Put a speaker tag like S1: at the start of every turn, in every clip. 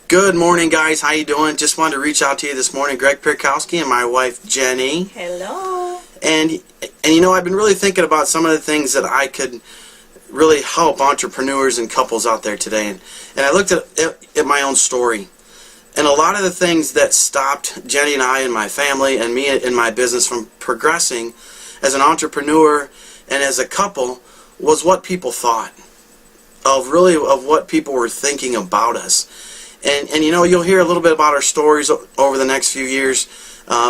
S1: Good morning, guys. How you doing? Just wanted to reach out to you this morning. Greg Pirkowski and my wife Jenny.
S2: Hello.
S1: And you know, I've been really thinking about some of the things that I could really help entrepreneurs and couples out there today. And I looked at my own story. And a lot of the things that stopped Jenny and I and my family and me in my business from progressing as an entrepreneur and as a couple was what people thought of what people were thinking about us. And you know, you'll hear a little bit about our stories over the next few years,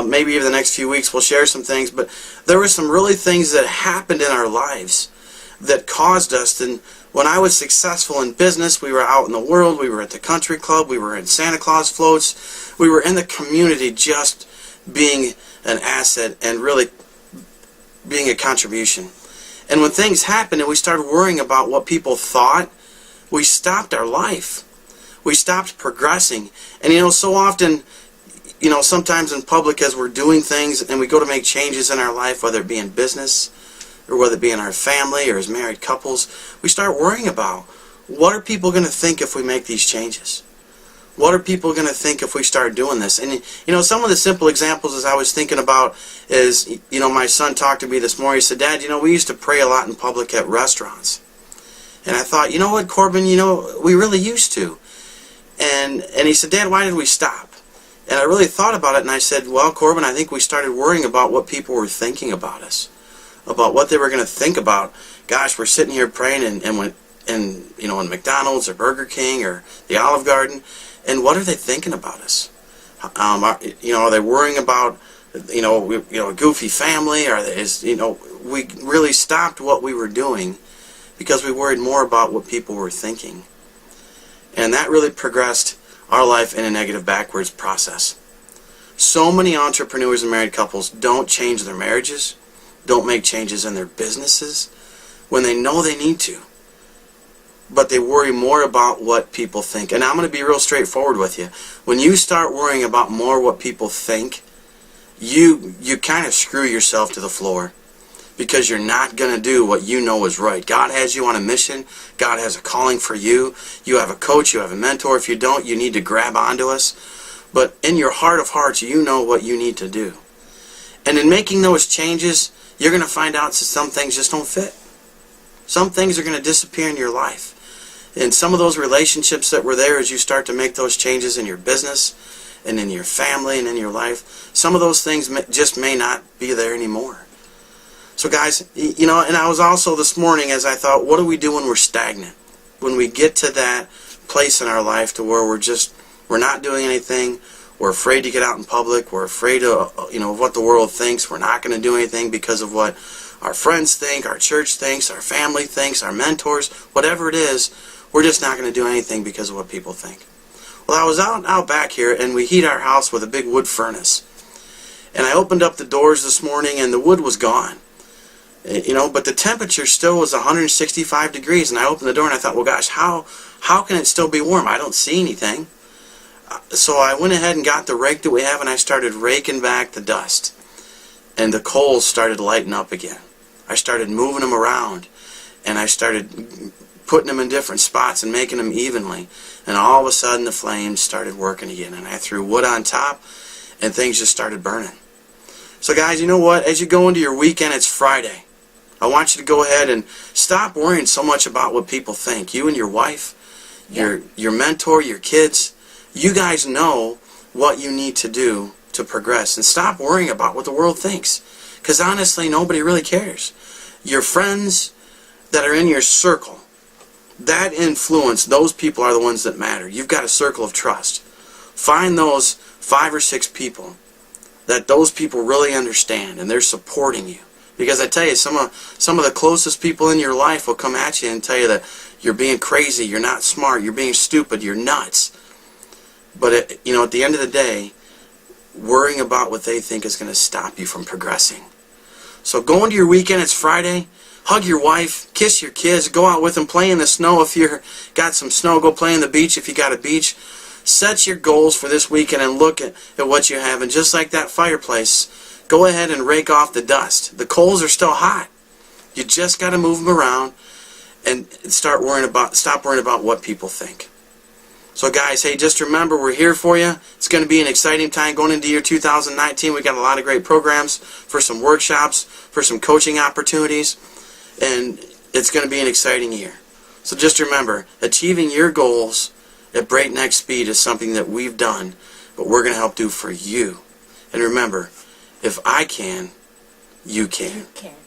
S1: maybe even the next few weeks. We'll share some things, but there were some really things that happened in our lives that caused us. And when I was successful in business, we were out in the world, we were at the country club, we were in Santa Claus floats, we were in the community just being an asset and really being a contribution. And when things happened and we started worrying about what people thought, we stopped our life. We stopped progressing. And you know, so often, you know, sometimes in public as we're doing things and we go to make changes in our life, whether it be in business or whether it be in our family or as married couples, we start worrying about what are people going to think if we make these changes? What are people going to think if we start doing this? And you know, some of the simple examples as I was thinking about is, you know, my son talked to me this morning. He said, "Dad, you know, we used to pray a lot in public at restaurants." And I thought, you know what, Corbin, you know, we really used to. And he said, "Dad, why did we stop?" And I really thought about it, and I said, well, Corbin, I think we started worrying about what people were thinking about us, about what they were going to think about. Gosh, we're sitting here praying in you know, in McDonald's or Burger King or the Olive Garden, and what are they thinking about us? You know, are they worrying about a goofy family? Or you know, we really stopped what we were doing because we worried more about what people were thinking. And that really progressed our life in a negative backwards process. So many entrepreneurs and married couples don't change their marriages, don't make changes in their businesses when they know they need to. But they worry more about what people think. And I'm going to be real straightforward with you. When you start worrying about more what people think, you kind of screw yourself to the floor. Because you're not going to do what you know is right. God has you on a mission. God has a calling for you. You have a coach. You have a mentor. If you don't, you need to grab onto us. But in your heart of hearts, you know what you need to do. And in making those changes, you're going to find out that some things just don't fit. Some things are going to disappear in your life. And some of those relationships that were there as you start to make those changes in your business and in your family and in your life, some of those things just may not be there anymore. So guys, you know, and I was also this morning as I thought, what do we do when we're stagnant? When we get to that place in our life to where we're not doing anything, we're afraid to get out in public, we're afraid of, you know, what the world thinks, we're not going to do anything because of what our friends think, our church thinks, our family thinks, our mentors, whatever it is, we're just not going to do anything because of what people think. Well, I was out back here and we heat our house with a big wood furnace. And I opened up the doors this morning and the wood was gone. You know, but the temperature still was 165 degrees, and I opened the door and I thought, well, gosh, how can it still be warm? I don't see anything. So I went ahead and got the rake that we have, and I started raking back the dust. And the coals started lighting up again. I started moving them around, and I started putting them in different spots and making them evenly. And all of a sudden, the flames started working again, and I threw wood on top, and things just started burning. So guys, you know what? As you go into your weekend, it's Friday. I want you to go ahead and stop worrying so much about what people think. You and your wife, your mentor, your kids, you guys know what you need to do to progress. And stop worrying about what the world thinks. Because honestly, nobody really cares. Your friends that are in your circle, that influence, those people are the ones that matter. You've got a circle of trust. Find those 5 or 6 people that those people really understand and they're supporting you. Because I tell you, some of the closest people in your life will come at you and tell you that you're being crazy, you're not smart, you're being stupid, you're nuts. But you know, at the end of the day, worrying about what they think is going to stop you from progressing. So go into your weekend, it's Friday, hug your wife, kiss your kids, go out with them, play in the snow if you've got some snow, go play in the beach if you got a beach. Set your goals for this weekend and look at what you have. And just like that fireplace, go ahead and rake off the dust. The coals are still hot. You just got to move them around and stop worrying about what people think. So guys, hey, just remember, we're here for you. It's going to be an exciting time going into year 2019. We got a lot of great programs for some workshops, for some coaching opportunities, and it's going to be an exciting year. So just remember, achieving your goals at breakneck speed is something that we've done, but we're going to help do for you. And remember, if I can, you can.
S2: You can.